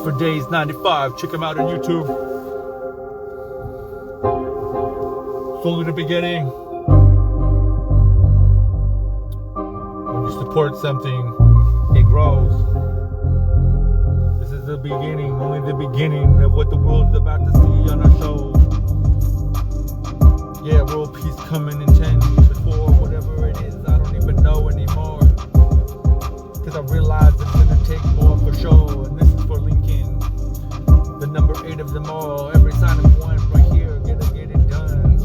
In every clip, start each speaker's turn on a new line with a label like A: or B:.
A: for Days 95. Check him out on YouTube. It's only the beginning. When you support something, it grows. This is the beginning, only the beginning of what the world's about to see on our show. Yeah, world peace coming in 10 to 4, whatever it is, I don't even know anymore. Cause I realize it's gonna take more for sure. And this is for Lincoln, the number 8 of them all. Every sign of one right here, get it done.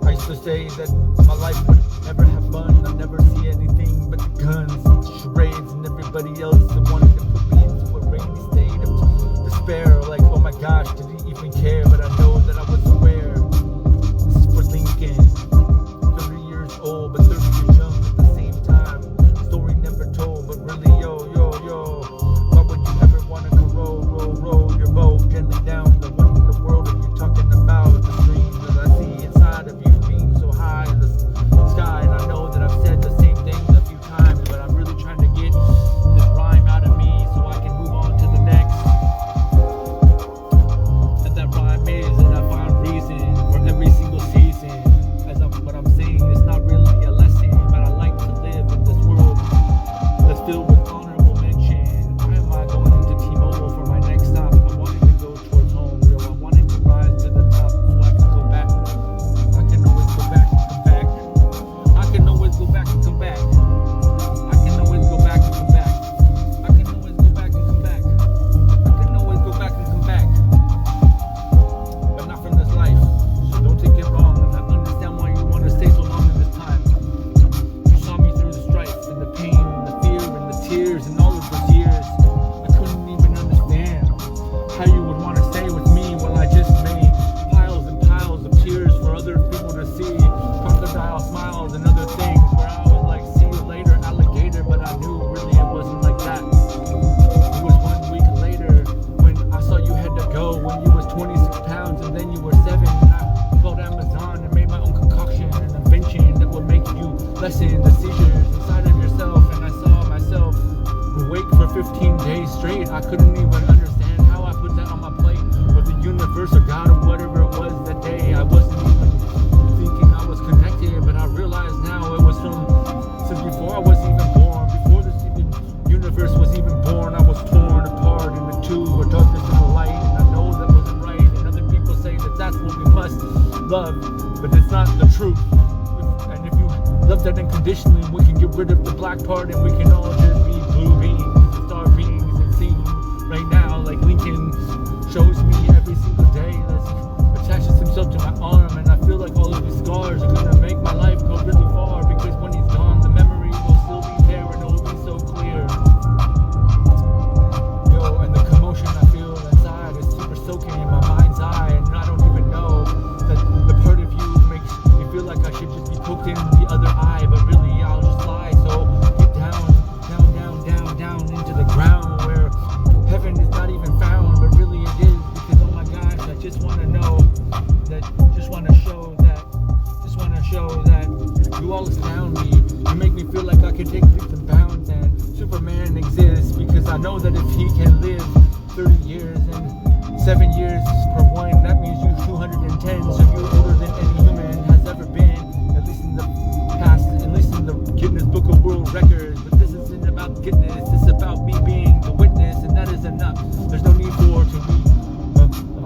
A: I used to say that my life would never have fun. I'd never see anything but the guns, the charades, and everybody else that wanted to put me into a rainy state of despair. Like, oh my gosh, did he even care? But I know that I was aware. This is for Lincoln, 30 years old, but 30 years young at the same time. Story never told, but really, yo, why would you ever want to roll your boat gently down the what in the world are you talking about? The dreams that I see inside of you beam so high in the sky, and I know that I've said the same things a few times, but I'm really trying to get this rhyme out of me so I can move on to the next. And that rhyme is that I find reason for every single season. As what I'm saying, it's not really a lesson, but I like to live in this world that's filled with honorable mention. Why am I going into T-Mobile for my next stop? I wanted to go towards home, yo. I wanted to rise to the top so I can go back. I can always go back and come back. I can always go back and come back. I can always go back and come back. I can always go back and come back. I can always go back and come back. But not from this life. So don't take it wrong. And I understand why you want to stay so long in this time. You saw me through the strife and the pain and the fear and the tears and all of those years. I couldn't even understand how you would want to stay with me while I just made piles and piles of tears for other people to see. Crocodile smiles and other things where I was like, see you later, alligator. But I knew really it wasn't like that. It was 1 week later when I saw you had to go, when you was 26 pounds and then you were 7. And I called Amazon and made my own concoction, an invention that would make you lessen the seizures inside of yourself. And I saw myself awake for 15 days straight. I couldn't even understand how I put that on my plate, or the universe or God or whatever it was that day. I wasn't even thinking I was connected, but I realize now it was since before I was even born, before this universe was even born. I was torn apart into two, a darkness and a light, and I know that wasn't right. And other people say that that's what we must love, but it's not the truth. And if you love that unconditionally, we can get rid of the black part and we can all just be blue beings and star beings and sing right now like Lincoln shows me every single day. Attaches himself to my arm, and I feel like all of these scars are gonna make my life go really far, because when he's gone, the memory will still be there and it will be so clear. Yo, and the commotion I feel inside is super soaking in my mind's eye, and I don't even know that the part of you makes me feel like I should just be poked in the other eye, but really I'll just lie. So get down into the ground where heaven is not even found, but really it is, because oh my gosh, I just want to know that, just want to show that you all astound me. You make me feel like I can take leaps and bounds, and Superman exists because I know that if he can live 30 years and 7 years per one, that means you 210, so you're older than any human has ever been, at least in the past, at least in the Guinness Book of World Records. But this isn't about Guinness, it's about me being the witness, and that is enough. There's no need for to be.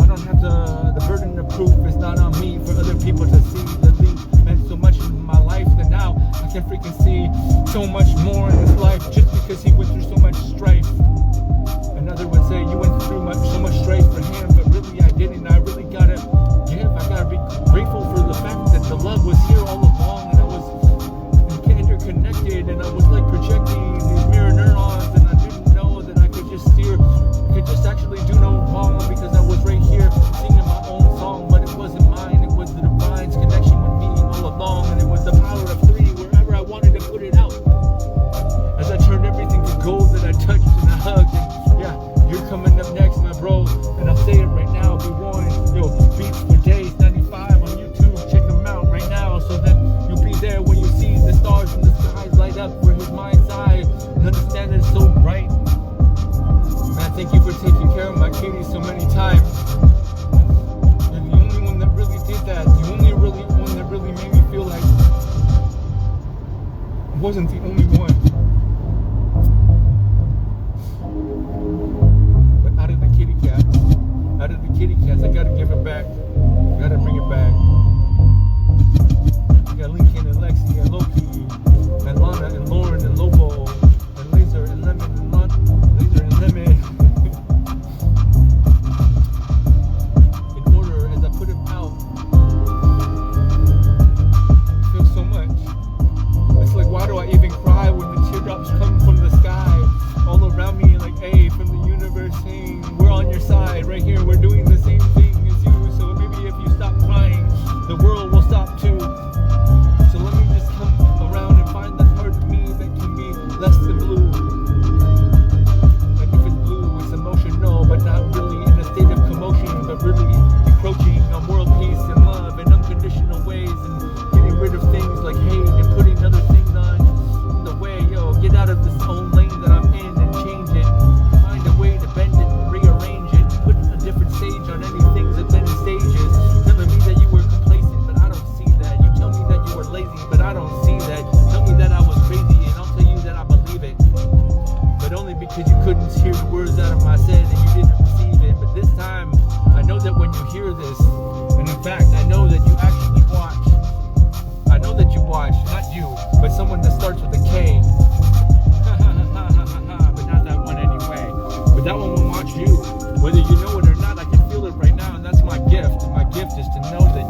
A: I don't have the burden of proof. It's not on me for other people to see that Lee meant so much in my life that now I can freaking see so much more in his life just because he went through so much strife. Another would say you went through so much strife for him, but really I didn't. I really gotta give. I gotta be grateful for the fact that the love was here all along, and I was interconnected, and I was like projecting these mirror neurons, and I didn't know that I could just actually do no wrong, because I was right here singing my own song, but it wasn't mine. It was the divine's connection with me all along, and it was the power of 3 wherever I wanted to put it out. As I turned everything to gold that I touched and I hugged, and yeah, you're coming up next, my bro, and I'll say it right now, be warned. Yo, Beats for Days 95 on YouTube, check them out right now, so that you'll be there when you see the stars in the skies light up for his mind's eye, and understand that it's so bright. Man, thank you for
B: wasn't the only one. But out of the kitty cats, I gotta give it back. I gotta bring it back. I got Lincoln and Lexi and Loki and Lana and Lauren and Lobo and Laser and Lemon and Laser and Lemon. In order as I put him out. I feel so much. It's like, why do I even cry when the teardrops come from the sky all around me, like, hey, from the universe saying, we're on your side, right here, we're doing the same thing as you, so maybe if you stop crying, the world will stop too. So let me just come around and find that part of me that can be less than blue. Like if it's blue, it's emotional, but not really in a state of commotion, but really encroaching on world peace and love in unconditional ways, and getting rid of things like hate and putting other things on the way. Yo, get out of this own lane that I'm in and change it. Find a way to bend it, rearrange it, put a different stage on any things that been in stages. Telling me that you were complacent, but I don't see that. You tell me that you were lazy, but I don't see that. Tell me that I was crazy, and I'll tell you that I believe it. But only because you couldn't hear the words out of my head and you didn't receive it. But this time, I know that when you hear this, and in fact, I know that you actually watch. I know that you watch, not you, but someone that starts with a K. But not that one anyway. But that one will watch you. Whether you know it or not, I can feel it right now, and that's my gift. And my gift is to know that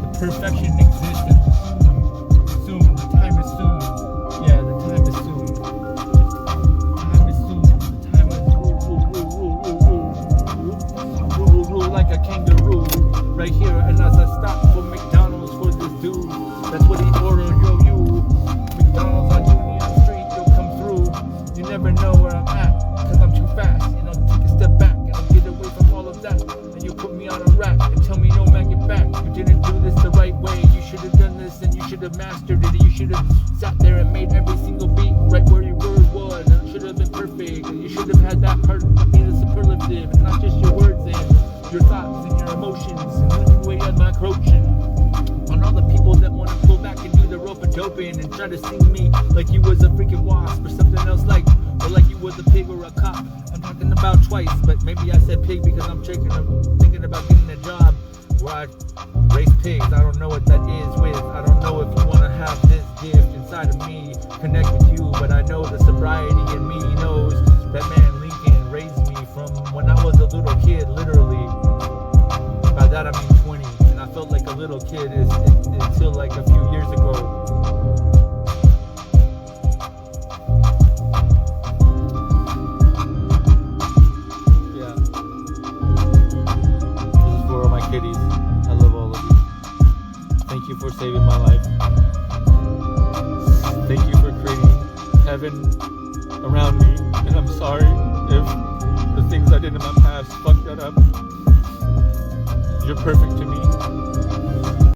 B: the perfection exists and soon. The time is soon. Yeah, the time is soon. The time is soon. The time is rule like a kangaroo. Right here, and as I stop for McDonald's for this dude, that's what he ordered, yo, you. McDonald's on Union Street, you'll come through. You never know where I'm at, cause I'm too fast. And I'll take a step back, and I'll get away from all of that. And you put me on a rack, and tell me, no man, get back. You didn't do this the right way. You should have done this, and you should have mastered it. You should have sat there and made every single beat right where your word was. And it should have been perfect. And you should have had that part to be the superlative, and not just your words and your thoughts and your emotions, and living way on my crouching. On all the people that want to pull back and do the rope and doping and try to sing me like you was a freaking wasp or something else, like, or like you was a pig or a cop. I'm talking about twice, but maybe I said pig because I'm thinking about getting a job where I raise pigs. I don't know what that is with. I don't know if you want to have this gift inside of me, connect with you, but I know the sobriety in me knows that man Lincoln raised me from when I was a little kid, literally. By that I mean 20, and I felt like a little kid until like a few years ago. Yeah. This is for all my kitties. I love all of you. Thank you for saving my life. Thank you for creating heaven around me, and I'm sorry if the things I did in my past fucked that up. You're perfect to me.